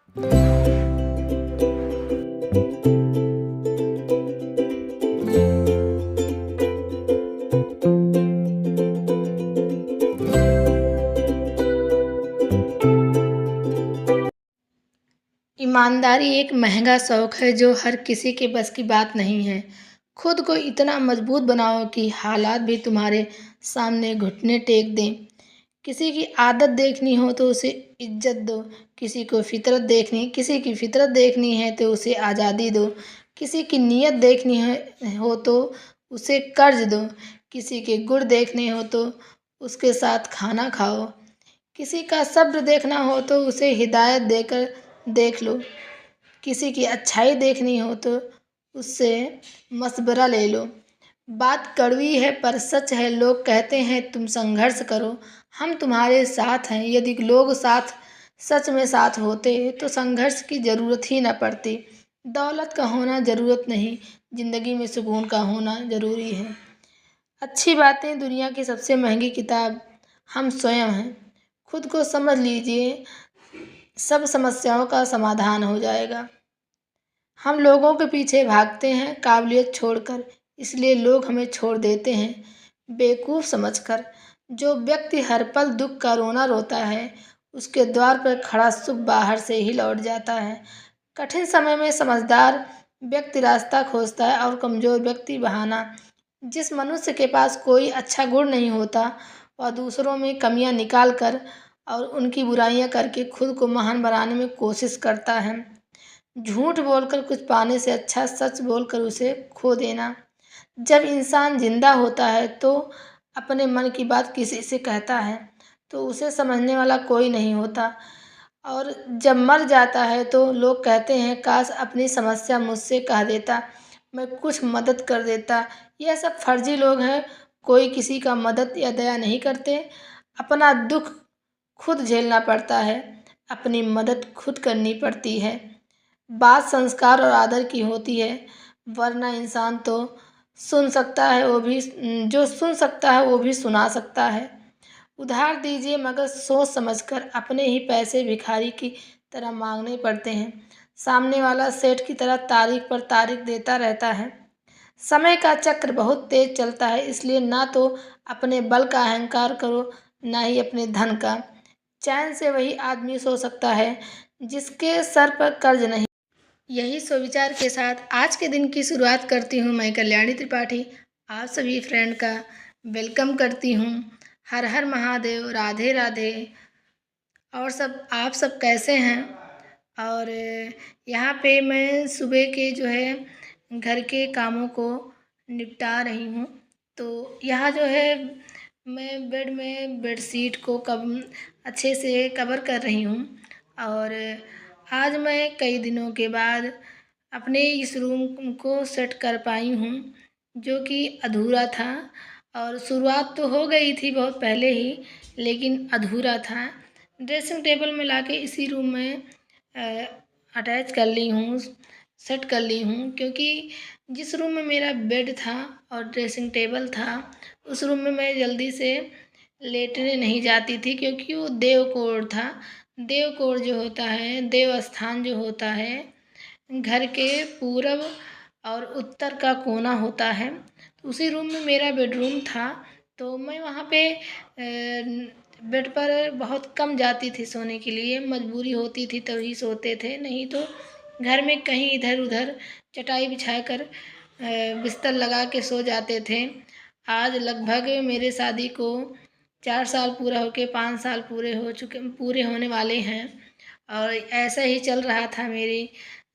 ईमानदारी एक महंगा शौक है जो हर किसी के बस की बात नहीं है। खुद को इतना मजबूत बनाओ कि हालात भी तुम्हारे सामने घुटने टेक दें। किसी की आदत देखनी हो तो उसे इज्जत दो, किसी की फितरत देखनी है तो उसे आज़ादी दो, किसी की नीयत देखनी है हो तो उसे कर्ज दो, किसी के गुण देखने हो तो उसके साथ खाना खाओ, किसी का सब्र देखना हो तो उसे हिदायत देकर देख लो, किसी की अच्छाई देखनी हो तो उससे मशवरा ले लो। बात कड़वी है पर सच है। लोग कहते हैं तुम संघर्ष करो, हम तुम्हारे साथ हैं। यदि लोग साथ सच में साथ होते तो संघर्ष की ज़रूरत ही न पड़ती। दौलत का होना ज़रूरत नहीं, ज़िंदगी में सुकून का होना ज़रूरी है। अच्छी बातें दुनिया की सबसे महंगी किताब हम स्वयं हैं। खुद को समझ लीजिए, सब समस्याओं का समाधान हो जाएगा। हम लोगों के पीछे भागते हैं काबिलियत छोड़कर, इसलिए लोग हमें छोड़ देते हैं बेवकूफ़ समझकर। जो व्यक्ति हर पल दुख का रोना रोता है, उसके द्वार पर खड़ा सुख बाहर से ही लौट जाता है। कठिन समय में समझदार व्यक्ति रास्ता खोजता है और कमज़ोर व्यक्ति बहाना। जिस मनुष्य के पास कोई अच्छा गुण नहीं होता, वह दूसरों में कमियां निकाल कर और उनकी बुराइयां करके खुद को महान बनाने में कोशिश करता है। झूठ बोलकर कुछ पाने से अच्छा सच बोलकर उसे खो देना। जब इंसान जिंदा होता है तो अपने मन की बात किसी से कहता है तो उसे समझने वाला कोई नहीं होता, और जब मर जाता है तो लोग कहते हैं काश अपनी समस्या मुझसे कह देता, मैं कुछ मदद कर देता। यह सब फर्जी लोग हैं, कोई किसी का मदद या दया नहीं करते। अपना दुख खुद झेलना पड़ता है, अपनी मदद खुद करनी पड़ती है। बात संस्कार और आदर की होती है, वरना इंसान तो सुन सकता है वो भी जो सुन सकता है वो भी सुना सकता है। उधार दीजिए मगर सोच समझकर, अपने ही पैसे भिखारी की तरह मांगने पड़ते हैं। सामने वाला सेठ की तरह तारीख पर तारीख देता रहता है। समय का चक्र बहुत तेज चलता है, इसलिए ना तो अपने बल का अहंकार करो, ना ही अपने धन का। चैन से वही आदमी सो सकता है जिसके सर पर कर्ज नहीं। यही सुविचार के साथ आज के दिन की शुरुआत करती हूँ मैं, कल्याणी त्रिपाठी। आप सभी फ्रेंड का वेलकम करती हूँ। हर हर महादेव, राधे राधे। और सब आप सब कैसे हैं? और यहाँ पे मैं सुबह के जो है घर के कामों को निपटा रही हूँ। तो यहाँ जो है मैं बेड में बेडशीट को अच्छे से कवर कर रही हूँ। और आज मैं कई दिनों के बाद अपने इस रूम को सेट कर पाई हूँ, जो कि अधूरा था। और शुरुआत तो हो गई थी बहुत पहले ही, लेकिन अधूरा था। ड्रेसिंग टेबल में लाके इसी रूम में अटैच कर ली हूँ, सेट कर ली हूँ, क्योंकि जिस रूम में मेरा बेड था और ड्रेसिंग टेबल था, उस रूम में मैं जल्दी से लेटने नहीं जाती थी, क्योंकि वो देव कोड था। देव कोड जो होता है, देव स्थान जो होता है, घर के पूरब और उत्तर का कोना होता है। तो उसी रूम में मेरा बेडरूम था, तो मैं वहाँ पे बेड पर बहुत कम जाती थी सोने के लिए। मजबूरी होती थी तभी सोते थे, नहीं तो घर में कहीं इधर उधर चटाई बिछाकर बिस्तर लगा के सो जाते थे। आज लगभग मेरे शादी को 4 साल पूरा होके 5 साल पूरे होने वाले हैं। और ऐसा ही चल रहा था मेरी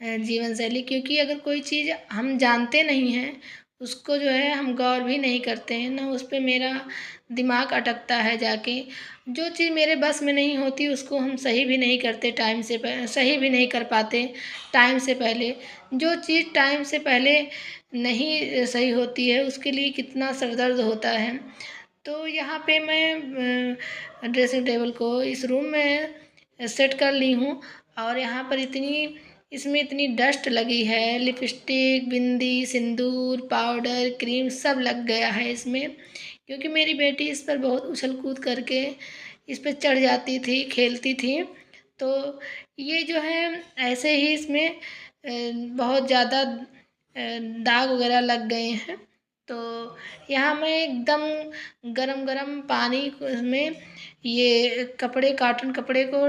जीवन शैली, क्योंकि अगर कोई चीज़ हम जानते नहीं हैं, उसको जो है हम गौर भी नहीं करते हैं, ना उस पे मेरा दिमाग अटकता है जाके। जो चीज़ मेरे बस में नहीं होती उसको हम सही भी नहीं करते, सही भी नहीं कर पाते टाइम से पहले। जो चीज़ टाइम से पहले नहीं सही होती है, उसके लिए कितना सरदर्द होता है। तो यहाँ पे मैं ड्रेसिंग टेबल को इस रूम में सेट कर ली हूँ। और यहाँ पर इसमें इतनी डस्ट लगी है, लिपस्टिक, बिंदी, सिंदूर, पाउडर, क्रीम सब लग गया है इसमें, क्योंकि मेरी बेटी इस पर बहुत उछल कूद करके इस पर चढ़ जाती थी, खेलती थी। तो ये जो है ऐसे ही इसमें बहुत ज़्यादा दाग वगैरह लग गए हैं। तो यहाँ मैं एकदम गरम-गरम पानी में ये कपड़े कॉटन कपड़े को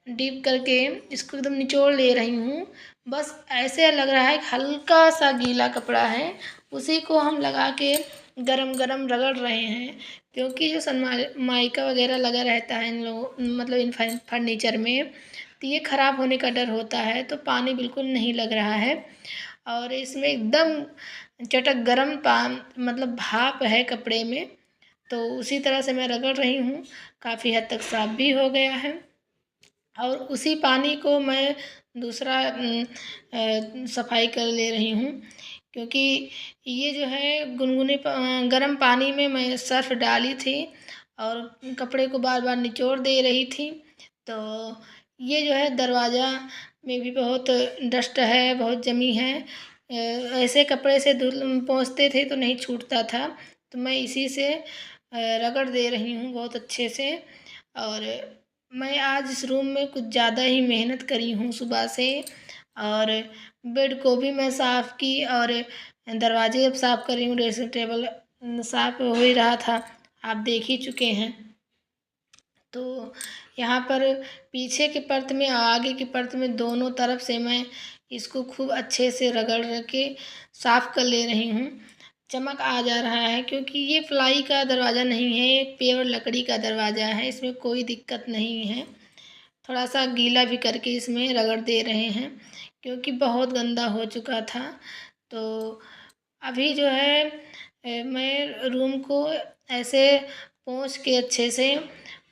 डीप करके इसको एकदम निचोड़ ले रही हूँ। बस ऐसे लग रहा है कि हल्का-सा गीला कपड़ा है, उसी को हम लगा के गरम-गरम रगड़ रहे हैं। क्योंकि जो सनमाइका वगैरह लगा रहता है इन लोगों मतलब इन फर्नीचर में, तो ये खराब होने का डर होता है, तो पानी बिल्कुल नहीं लग रहा है। और इसमें एकदम चटक गरम मतलब भाप है कपड़े में, तो उसी तरह से मैं रगड़ रही हूँ। काफ़ी हद तक साफ भी हो गया है। और उसी पानी को मैं दूसरा सफाई कर ले रही हूँ। क्योंकि ये जो है गुनगुने गरम पानी में मैं सर्फ़ डाली थी और कपड़े को बार-बार निचोड़ दे रही थी। तो ये जो है दरवाज़ा में भी बहुत डस्ट है, बहुत जमी है। ऐसे कपड़े से धुल पोंछते थे तो नहीं छूटता था, तो मैं इसी से रगड़ दे रही हूँ बहुत अच्छे से। और मैं आज इस रूम में कुछ ज़्यादा ही मेहनत करी हूँ सुबह से। और बेड को भी मैं साफ़ की और दरवाजे अब साफ़ कर रही हूँ, ड्रेसिंग टेबल साफ़ हो ही रहा था, आप देख ही चुके हैं। तो यहाँ पर पीछे की परत में आगे की परत में दोनों तरफ से मैं इसको खूब अच्छे से रगड़ के साफ़ कर ले रही हूँ। चमक आ जा रहा है क्योंकि ये प्लाई का दरवाज़ा नहीं है, ये प्योर लकड़ी का दरवाज़ा है, इसमें कोई दिक्कत नहीं है। थोड़ा-सा गीला भी करके इसमें रगड़ दे रहे हैं क्योंकि बहुत गंदा हो चुका था। तो अभी जो है मैं रूम को ऐसे पोंछ के अच्छे से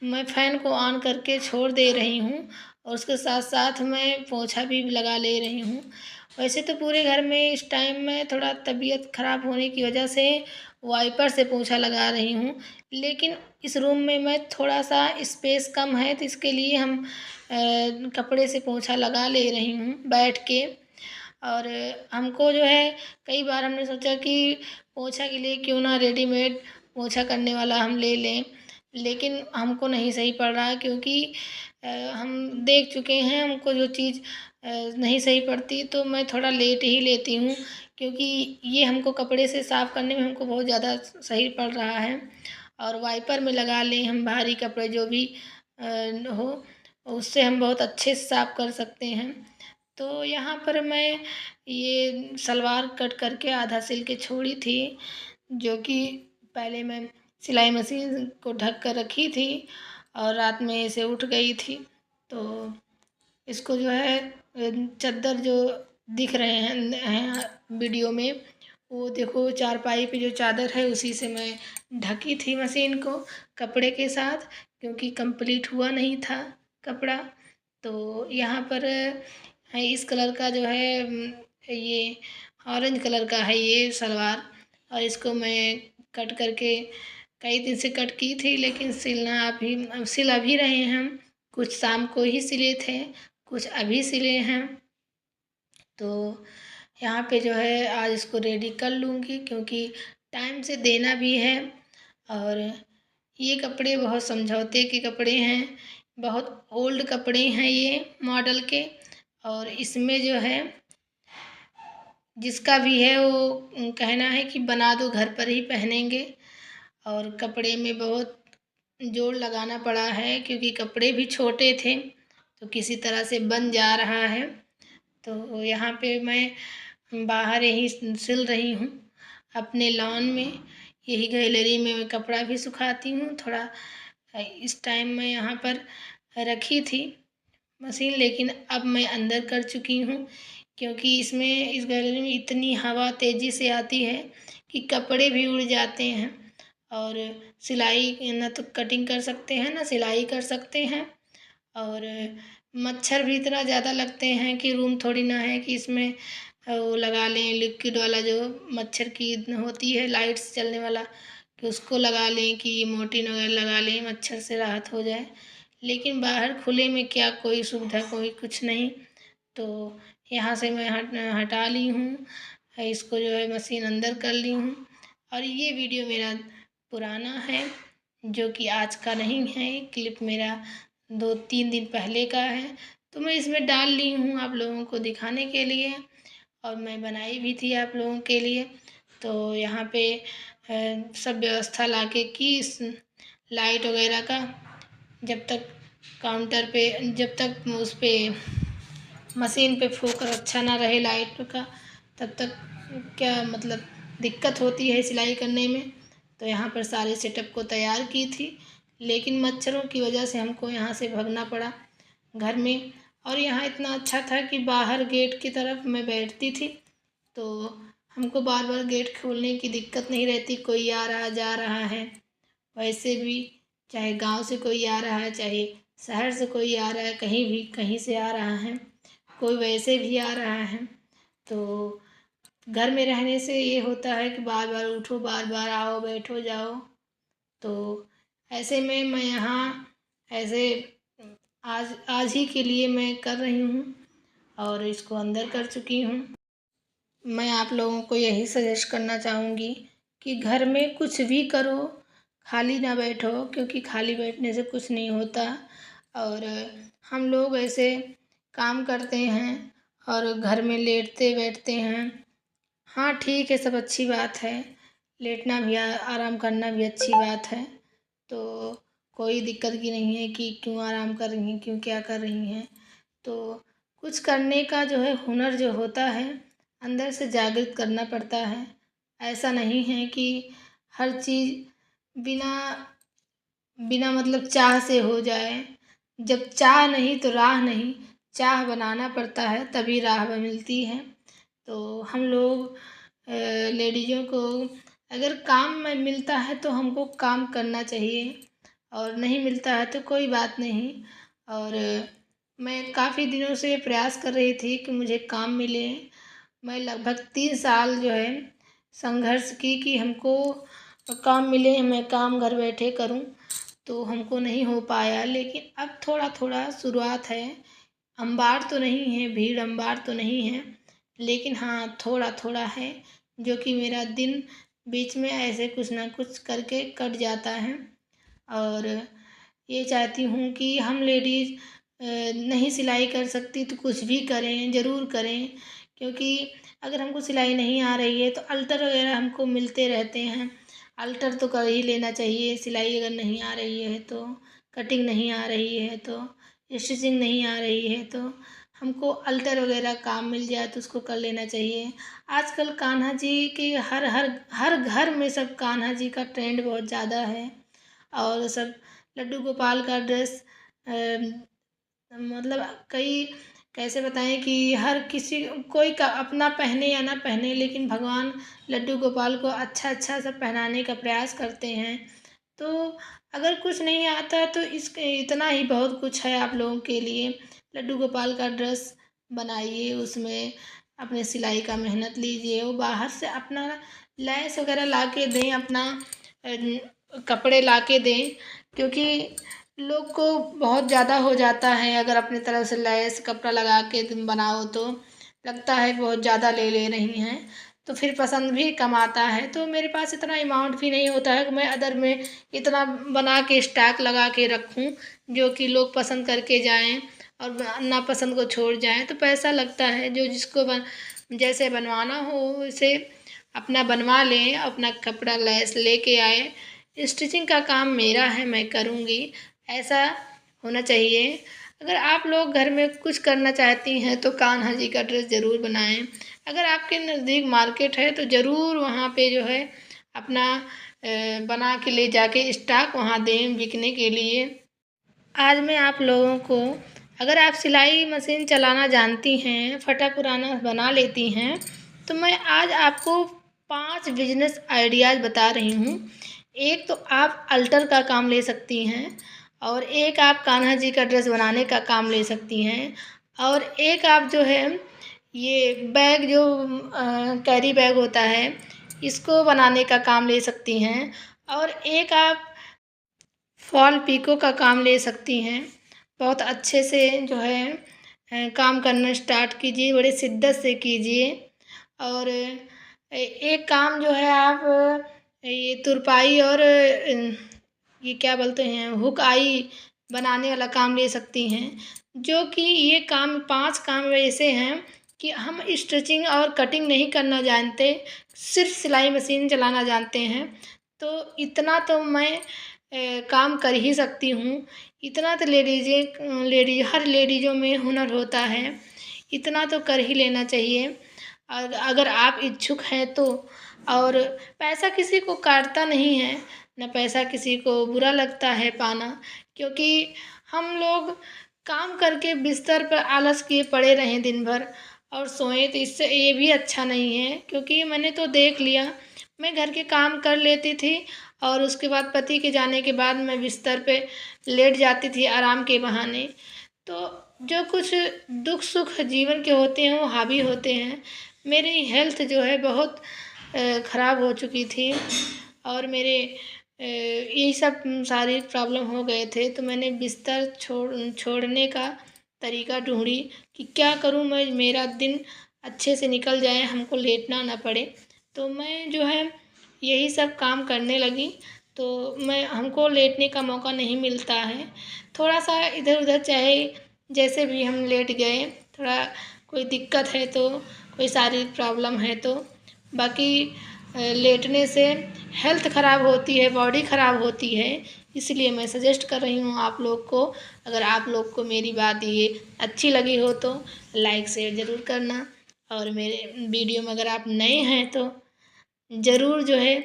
मैं फ़ैन को ऑन करके छोड़ दे रही हूँ और उसके साथ-साथ मैं पोंछा भी लगा ले रही हूँ। वैसे तो पूरे घर में इस टाइम में थोड़ा तबीयत ख़राब होने की वजह से वाइपर से पोंछा लगा रही हूँ, लेकिन इस रूम में मैं थोड़ा-सा स्पेस कम है तो इसके लिए हम कपड़े से पोंछा लगा ले रही हूँ बैठ के। और हमको जो है कई बार हमने सोचा कि पोंछा के लिए क्यों ना रेडीमेड पोंछा करने वाला हम ले लें, लेकिन हमको नहीं सही पड़ रहा है क्योंकि हम देख चुके हैं हमको जो चीज़ नहीं सही पड़ती तो मैं थोड़ा लेट ही लेती हूँ क्योंकि ये हमको कपड़े से साफ़ करने में हमको बहुत ज़्यादा सही पड़ रहा है। और वाइपर में लगा लें हम भारी कपड़े जो भी हो, उससे हम बहुत अच्छे से साफ़ कर सकते हैं। तो यहाँ पर मैं ये सलवार कट करके आधा सिल के छोड़ी थी, जो कि पहले मैं सिलाई मशीन को ढक कर रखी थी और रात में ऐसे उठ गई थी। तो इसको जो है चद्दर जो दिख रहे हैं वीडियो में, वो देखो चारपाई पे जो चादर है उसी से मैं ढकी थी मशीन को कपड़े के साथ क्योंकि कंप्लीट हुआ नहीं था कपड़ा। तो यहाँ पर है इस कलर का जो है ये ऑरेंज कलर का है ये सलवार और इसको मैं कट करके कई दिन से कट की थी लेकिन सिल अभी रहे हैं हम। कुछ शाम को ही सिले थे, कुछ अभी सिले हैं। तो यहाँ पे जो है आज इसको रेडी कर लूँगी क्योंकि टाइम से देना भी है। और ये कपड़े बहुत समझौते के कपड़े हैं, बहुत ओल्ड कपड़े हैं ये मॉडल के। और इसमें जो है जिसका भी है वो कहना है कि बना दो घर पर ही पहनेंगे। और कपड़े में बहुत जोड़ लगाना पड़ा है क्योंकि कपड़े भी छोटे थे तो किसी तरह से बन जा रहा है। तो यहाँ पे मैं बाहर ही सिल रही हूँ अपने लॉन में, यही गैलरी में मैं कपड़ा भी सुखाती हूँ। थोड़ा इस टाइम मैं यहाँ पर रखी थी मशीन लेकिन अब मैं अंदर कर चुकी हूँ क्योंकि इसमें इस गैलरी में इतनी हवा तेज़ी से आती है कि कपड़े भी उड़ जाते हैं। और सिलाई ना तो कटिंग कर सकते हैं ना सिलाई कर सकते हैं। और मच्छर भी इतना ज़्यादा लगते हैं कि रूम थोड़ी ना है कि इसमें वो लगा लें लिक्विड वाला जो मच्छर की होती है लाइट्स चलने वाला कि उसको लगा लें कि मोर्टीन वगैरह लगा लें मच्छर से राहत हो जाए। लेकिन बाहर खुले में क्या कोई सुविधा कोई कुछ नहीं। तो यहाँ से मैं हटा ली हूँ, इसको जो है मशीन अंदर कर ली हूँ। और ये वीडियो मेरा पुराना है जो कि आज का नहीं है, क्लिप मेरा 2-3 दिन पहले का है। तो मैं इसमें डाल ली हूँ आप लोगों को दिखाने के लिए, और मैं बनाई भी थी आप लोगों के लिए। तो यहाँ पे सब व्यवस्था लाके की इस लाइट वगैरह का, जब तक काउंटर पे, जब तक उस पे मशीन पे फोकस अच्छा ना रहे लाइट का, तब तक क्या मतलब दिक्कत होती है सिलाई करने में। तो यहाँ पर सारे सेटअप को तैयार की थी, लेकिन मच्छरों की वजह से हमको यहाँ से भागना पड़ा घर में। और यहाँ इतना अच्छा था कि बाहर गेट की तरफ मैं बैठती थी, तो हमको बार बार गेट खोलने की दिक्कत नहीं रहती। कोई आ रहा जा रहा है, वैसे भी चाहे गांव से कोई आ रहा है, चाहे शहर से कोई आ रहा है, कहीं भी कहीं से आ रहा है, कोई वैसे भी आ रहा है। तो घर में रहने से ये होता है कि बार बार उठो, बार बार आओ, बैठो, जाओ। तो ऐसे में मैं यहाँ ऐसे आज आज ही के लिए मैं कर रही हूँ और इसको अंदर कर चुकी हूँ। मैं आप लोगों को यही सजेस्ट करना चाहूँगी कि घर में कुछ भी करो, खाली ना बैठो, क्योंकि खाली बैठने से कुछ नहीं होता। और हम लोग ऐसे काम करते हैं और घर में लेटते बैठते हैं। हाँ ठीक है, सब अच्छी बात है, लेटना भी आराम करना भी अच्छी बात है। तो कोई दिक्कत की नहीं है कि क्यों आराम कर रही हैं, क्यों क्या कर रही हैं। तो कुछ करने का जो है हुनर जो होता है, अंदर से जागृत करना पड़ता है। ऐसा नहीं है कि हर चीज़ बिना बिना मतलब चाह से हो जाए। जब चाह नहीं तो राह नहीं, चाह बनाना पड़ता है तभी राह मिलती है। तो हम लोग लेडीज़ों को अगर काम में मिलता है तो हमको काम करना चाहिए, और नहीं मिलता है तो कोई बात नहीं। और मैं काफ़ी दिनों से प्रयास कर रही थी कि मुझे काम मिले। मैं लगभग 3 साल जो है संघर्ष की कि हमको काम मिले, मैं काम घर बैठे करूं। तो हमको नहीं हो पाया, लेकिन अब थोड़ा थोड़ा शुरुआत है। अंबार तो नहीं है, भीड़ अंबार तो नहीं है, लेकिन हाँ थोड़ा थोड़ा है, जो कि मेरा दिन बीच में ऐसे कुछ ना कुछ करके कट जाता है। और ये चाहती हूँ कि हम लेडीज़ नहीं सिलाई कर सकती तो कुछ भी करें, ज़रूर करें। क्योंकि अगर हमको सिलाई नहीं आ रही है तो अल्टर वगैरह हमको मिलते रहते हैं, अल्टर तो कर ही लेना चाहिए। सिलाई अगर नहीं आ रही है तो, कटिंग नहीं आ रही है तो, स्टिचिंग नहीं आ रही है तो हमको अल्टर वगैरह काम मिल जाए तो उसको कर लेना चाहिए। आजकल कान्हा जी के हर हर हर घर में सब कान्हा जी का ट्रेंड बहुत ज़्यादा है। और सब लड्डू गोपाल का ड्रेस मतलब कई कैसे बताएं कि हर किसी कोई का अपना पहने या ना पहने, लेकिन भगवान लड्डू गोपाल को अच्छा अच्छा सब पहनाने का प्रयास करते हैं। तो अगर कुछ नहीं आता तो इसके इतना ही बहुत कुछ है आप लोगों के लिए। लड्डू गोपाल का ड्रेस बनाइए, उसमें अपने सिलाई का मेहनत लीजिए, वो बाहर से अपना लैस वगैरह ला के दें, अपना कपड़े ला के दें। क्योंकि लोग को बहुत ज़्यादा हो जाता है, अगर अपनी तरफ से लैस कपड़ा लगा के तुम बनाओ तो लगता है बहुत ज़्यादा ले ले रही हैं, तो फिर पसंद भी कम आता है। तो मेरे पास इतना अमाउंट भी नहीं होता है कि मैं अदर में इतना बना के स्टॉक लगा के रखूं जो कि लोग पसंद करके जाएं और नापसंद को छोड़ जाएं। तो पैसा लगता है, जो जिसको जैसे बनवाना हो उसे अपना बनवा लें, अपना कपड़ा लैस लेके आए। स्टिचिंग का काम मेरा है, मैं करूँगी, ऐसा होना चाहिए। अगर आप लोग घर में कुछ करना चाहती हैं तो कान्हा जी का ड्रेस ज़रूर बनाएं। अगर आपके नज़दीक मार्केट है तो ज़रूर वहाँ पे जो है अपना बना के ले जाके स्टॉक वहाँ दें बिकने के लिए। आज मैं आप लोगों को, अगर आप सिलाई मशीन चलाना जानती हैं, फटा पुराना बना लेती हैं, तो मैं आज आपको 5 बिजनेस आइडियाज़ बता रही हूँ। एक तो आप अल्टर का काम ले सकती हैं, और एक आप कान्हा जी का ड्रेस बनाने का काम ले सकती हैं, और एक आप जो है ये बैग जो कैरी बैग होता है इसको बनाने का काम ले सकती हैं, और एक आप फॉल पिको का काम ले सकती हैं। बहुत अच्छे से जो है काम करना स्टार्ट कीजिए, बड़े शिद्दत से कीजिए। और एक काम जो है आप ये तुरपाई और ये क्या बोलते हैं हुक आई बनाने वाला काम ले सकती हैं। जो कि ये काम 5 काम ऐसे हैं कि हम स्टिचिंग और कटिंग नहीं करना जानते, सिर्फ़ सिलाई मशीन चलाना जानते हैं। तो इतना तो मैं काम कर ही सकती हूँ। इतना तो हर लेडीज़ों में हुनर होता है, इतना तो कर ही लेना चाहिए। अगर आप इच्छुक हैं तो। और पैसा किसी को काटता नहीं है, ना पैसा किसी को बुरा लगता है पाना, क्योंकि हम लोग काम करके बिस्तर पर आलस किए पड़े रहें दिन भर और सोएं, तो इससे ये भी अच्छा नहीं है। क्योंकि मैंने तो देख लिया, मैं घर के काम कर लेती थी और उसके बाद पति के जाने के बाद मैं बिस्तर पे लेट जाती थी आराम के बहाने। तो जो कुछ दुख सुख जीवन के होते हैं वो हावी होते हैं। मेरी हेल्थ जो है बहुत ख़राब हो चुकी थी और मेरे यही सब शारीरिक प्रॉब्लम हो गए थे। तो मैंने बिस्तर छोड़ने का तरीका ढूंढी कि क्या करूं मैं, मेरा दिन अच्छे से निकल जाए, हमको लेटना ना पड़े। तो मैं जो है यही सब काम करने लगी। तो मैं हमको लेटने का मौका नहीं मिलता है। थोड़ा सा इधर उधर चाहे जैसे भी हम लेट गए, थोड़ा कोई दिक्कत है तो, कोई शारीरिक प्रॉब्लम है तो, बाकी लेटने से हेल्थ ख़राब होती है, बॉडी ख़राब होती है। इसलिए मैं सजेस्ट कर रही हूँ आप लोग को, अगर आप लोग को मेरी बात ये अच्छी लगी हो तो लाइक शेयर ज़रूर करना। और मेरे वीडियो में अगर आप नए हैं तो ज़रूर जो है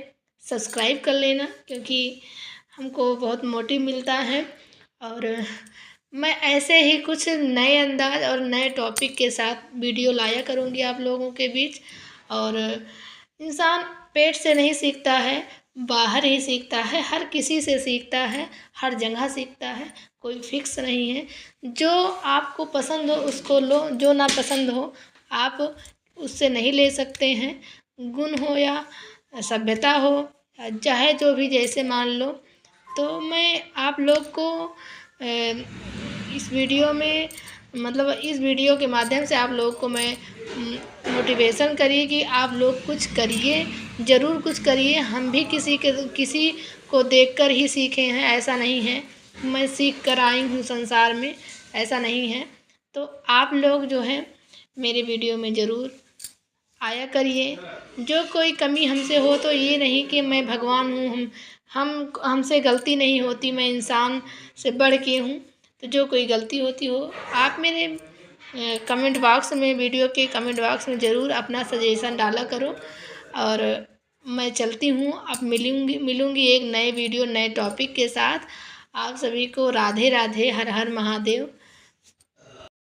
सब्सक्राइब कर लेना, क्योंकि हमको बहुत मोटिव मिलता है। और मैं ऐसे ही कुछ नए अंदाज और नए टॉपिक के साथ वीडियो लाया करूँगी आप लोगों के बीच। और इंसान पेट से नहीं सीखता है, बाहर ही सीखता है, हर किसी से सीखता है, हर जगह सीखता है, कोई फिक्स नहीं है। जो आपको पसंद हो उसको लो, जो ना पसंद हो आप उससे नहीं ले सकते हैं। गुण हो या सभ्यता हो, चाहे जो भी जैसे मान लो। तो मैं आप लोग को इस वीडियो में, मतलब इस वीडियो के माध्यम से आप लोग को मैं मोटिवेशन करी कि आप लोग कुछ करिए, ज़रूर कुछ करिए। हम भी किसी को देखकर ही सीखे हैं, ऐसा नहीं है मैं सीख कर आई हूँ संसार में, ऐसा नहीं है। तो आप लोग जो है मेरे वीडियो में ज़रूर आया करिए। जो कोई कमी हमसे हो तो ये नहीं कि मैं भगवान हूँ, हमसे गलती नहीं होती, मैं इंसान से बढ़ के हूँ। तो जो कोई गलती होती हो आप मेरे कमेंट बॉक्स में, वीडियो के कमेंट बॉक्स में ज़रूर अपना सजेशन डाला करो। और मैं चलती हूँ, अब मिलूँगी एक नए वीडियो नए टॉपिक के साथ। आप सभी को राधे राधे, हर हर महादेव।